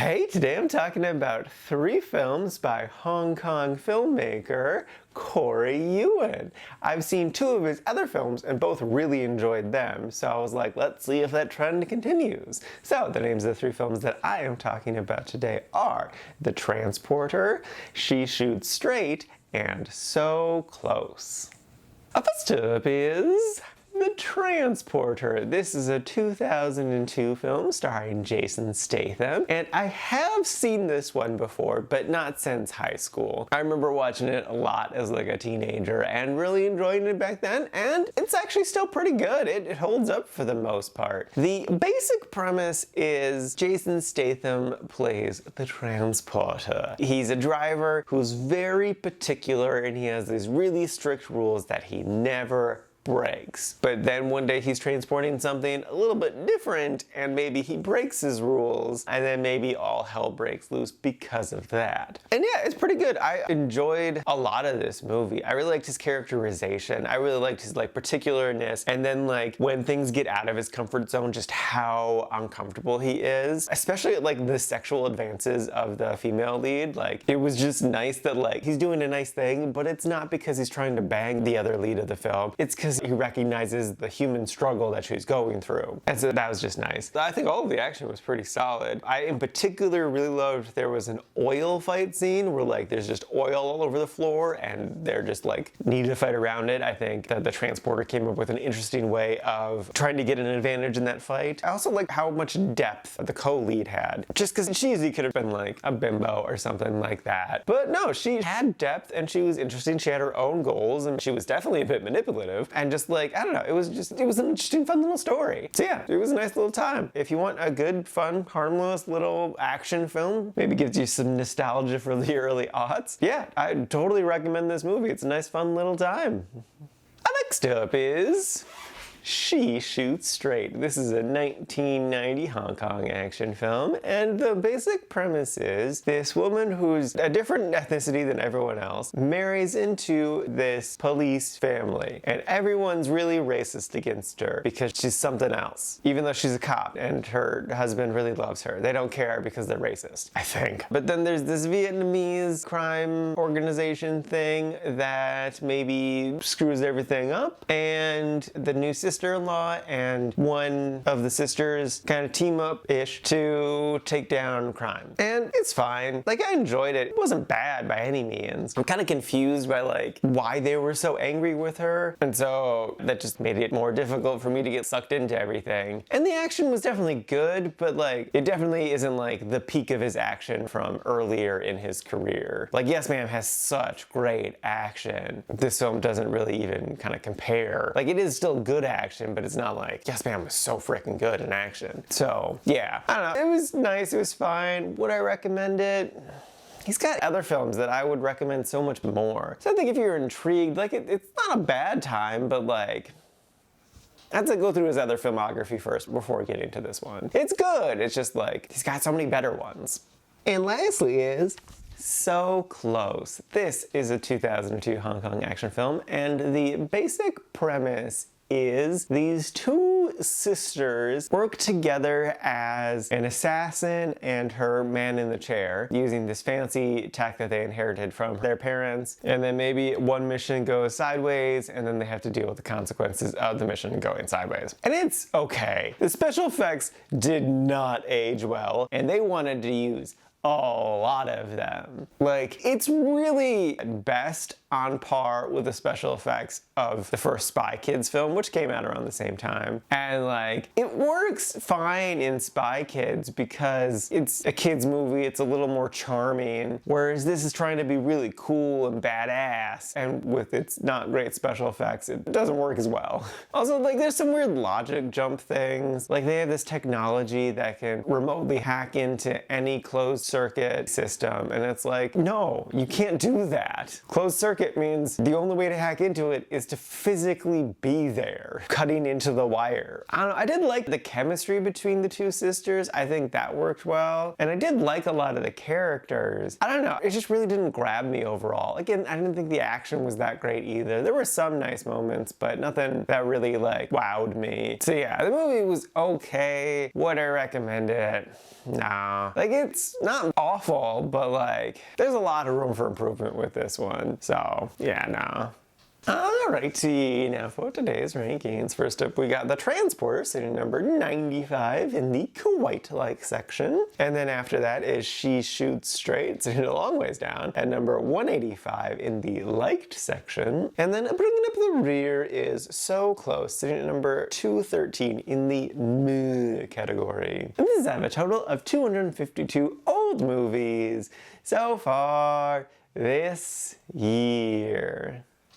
Hey, today I'm talking about 3 films by Hong Kong filmmaker Corey Yuen. I've seen 2 of his other films and both really enjoyed them, so I was like, let's see if that trend continues. So the names of the 3 films that I am talking about today are The Transporter, She Shoots Straight, and So Close. First up is The Transporter. This is a 2002 film starring Jason Statham, and I have seen this one before, but not since high school. I remember watching it a lot as like a teenager and really enjoying it back then, and it's actually still pretty good. It holds up for the most part. The basic premise is Jason Statham plays the transporter. He's a driver who's very particular, and he has these really strict rules that he never breaks. But then one day he's transporting something a little bit different, and maybe he breaks his rules, and then maybe all hell breaks loose because of that. And yeah, it's pretty good. I enjoyed a lot of this movie. I really liked his characterization. I really liked his particularness, and then when things get out of his comfort zone, just how uncomfortable he is, especially at the sexual advances of the female lead. It was just nice that he's doing a nice thing, but it's not because he's trying to bang the other lead of the film. It's because he recognizes the human struggle that she's going through. And so that was just nice. I think all of the action was pretty solid. I in particular really loved there was an oil fight scene where there's just oil all over the floor and they're just need to fight around it. I think that the transporter came up with an interesting way of trying to get an advantage in that fight. I also like how much depth the co-lead had. Just because she easily could have been a bimbo or something like that. But no, she had depth and she was interesting. She had her own goals and she was definitely a bit manipulative. And just I don't know, it was an interesting, fun little story. So yeah, it was a nice little time. If you want a good, fun, harmless little action film, maybe gives you some nostalgia for the early aughts, yeah, I totally recommend this movie. It's a nice, fun little time. Next up is She Shoots Straight. This is a 1990 Hong Kong action film, and the basic premise is this woman who's a different ethnicity than everyone else marries into this police family, and everyone's really racist against her because she's something else, even though she's a cop, and her husband really loves her. They don't care because they're racist, I think. But then there's this Vietnamese crime organization thing that maybe screws everything up, and the new sister-in-law and one of the sisters kind of team up-ish to take down crime. And it's fine. I enjoyed it. It wasn't bad by any means. I'm kind of confused by why they were so angry with her. And so that just made it more difficult for me to get sucked into everything. And the action was definitely good, but it definitely isn't the peak of his action from earlier in his career. Yes Ma'am has such great action. This film doesn't really even kind of compare. It is still good action, but it's not Yes Ma'am was so freaking good in action. So yeah, I don't know. It was nice. It was fine. Would I recommend it? He's got other films that I would recommend so much more. So I think if you're intrigued, it's not a bad time, but I have to go through his other filmography first before getting to this one. It's good. It's just he's got so many better ones. And lastly is So Close. This is a 2002 Hong Kong action film, and the basic premise is these 2 sisters work together as an assassin and her man in the chair using this fancy tech that they inherited from their parents, and then maybe one mission goes sideways and then they have to deal with the consequences of the mission going sideways. And it's okay. The special effects did not age well, and they wanted to use a lot of them. It's really at best on par with the special effects of the first Spy Kids film, which came out around the same time. And it works fine in Spy Kids because it's a kids movie, it's a little more charming, whereas this is trying to be really cool and badass, and with its not great special effects, it doesn't work as well. Also, there's some weird logic jump things. They have this technology that can remotely hack into any closed circuit system, and it's like, no, you can't do that. Closed circuit means the only way to hack into it is to physically be there, cutting into the wire. I don't know, I did like the chemistry between the two sisters. I think that worked well, and I did like a lot of the characters. I don't know, it just really didn't grab me overall. Again, I didn't think the action was that great either. There were some nice moments, but nothing that really like wowed me. So yeah, the movie was okay. Would I recommend it? Nah. Like, it's not awful, but like, there's a lot of room for improvement with this one. So yeah, nah. Alrighty, now for today's rankings. First up, we got The Transporter, sitting number 95 in the Kuwait-like section. And then after that is She Shoots Straight, sitting a long ways down, at number 185 in the liked section. And then bringing up the rear is So Close, sitting at number 213 in the meh category. And this is out of a total of 252 old movies so far this year.